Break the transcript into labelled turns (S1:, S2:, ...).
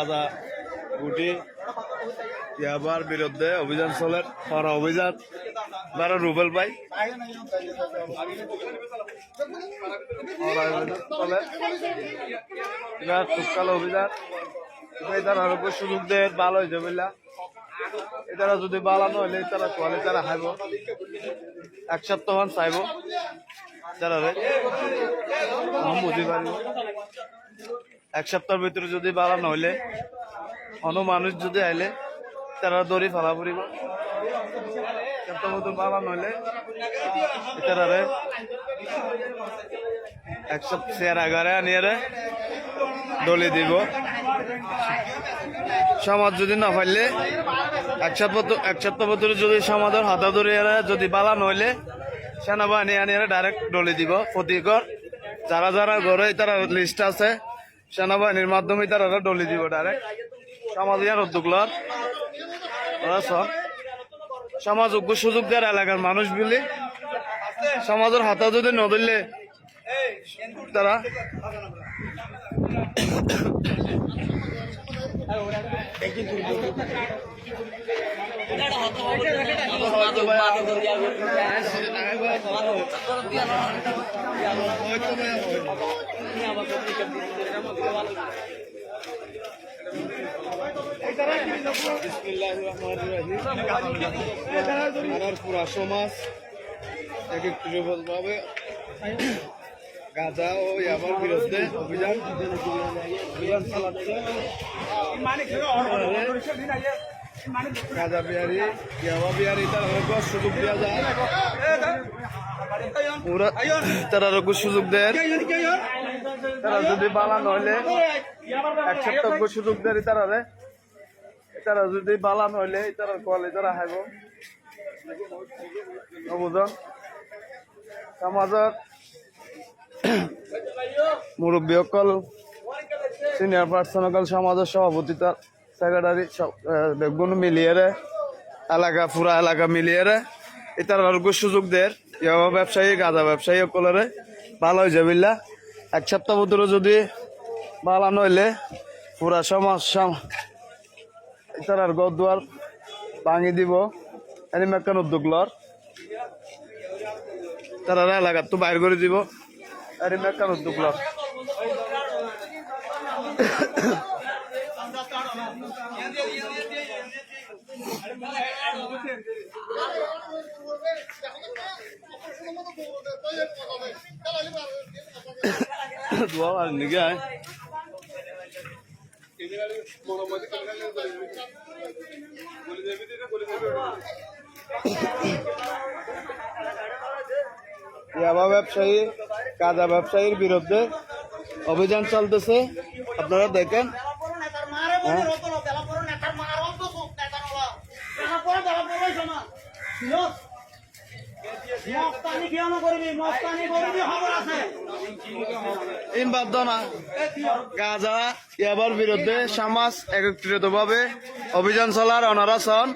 S1: গাঁজা গুটি ইয়াবার বিরুদ্ধে অভিযান চলে অভিযান 12 রুবেল ভাই চলে অভিযান এটার আরো সুযোগ দেয় ভালো হয়েছে বুঝলা এটারা যদি বালানো হইলে তারা কোয়ালে তারা খাইব এক সপ্তাহ চাইব তারা বুঝি পারিব এক সপ্তাহের ভিতরে যদি বালানো হইলে অন্য মানুষ যদি আইলে তারা দড়ি ফেলা পড়িব সপ্তাহ মতন বালানো হইলে তারা এক সপ্তাহ চেয়ার আগারে আনিয়ে দলি দিব সমাজ যদি না পাইলে এক সপ্তাহ ভিতরে যদি সমাজের হাতা ধরে যদি বালান হইলে সেনাবাহিনী আনিয়ে ডাইরেক্ট ডলি দিব প্রতিকর যারা যারা ঘরে তারা লিস্ট আছে সেনাবাহিনীর মাধ্যমে তারা ডলি দিব ডাইরেক্ট সমাজ ইয়ার উদ্যোগ লর সমাজ সুযোগ দেওয়ার এলাকার মানুষ বলি সমাজের হাতা যদি নদলে তারা পুরা সমাজ একত্রিতভাবে গাঁজা ও ইয়াবার বিরুদ্ধে অভিযান চালাচ্ছে গাঁজা বিহারি ইয়াবা বিহারি তারা সুযোগ দেওয়া যায় তারা সুযোগ দেয় তারা যদি বালা নইলে এক সপ্তাহ সুযোগ দেয় তারা যদি বালা নইলে তারা কলে তারা হাইব বুঝন সমাজের মুরব্বী সকল সিনিয়র পার্সন সকল সমাজের সভাপতি সেক্রেটারি বেগুন মিলিয়ে এলাকা পুরা এলাকা মিলিয়ে এটার সুযোগ দেয় ইয়াবা ব্যবসায়ী গাঁজা ব্যবসায়ী সকলের ভালো হয়ে যাবে এক সপ্তাহ ভিতরে যদি বালানো হইলে পুরা সমাজ এটার ঘর দুয়ার ভাঙি দিব এরম একটা উদ্যোগ লর তারা এলাকার তো বাইর করে দিব এরম একটা উদ্যোগ লর দোয়া আর নিগে ইয়াবা ব্যবসায়ী গাঁজা ব্যবসায়ীর বিরুদ্ধে অভিযান চলতেছে আপনারা দেখেন গাঁজা ইয়াবার বিরুদ্ধে সমাজ একত্রিত ভাবে অভিযান চলার অনারাসন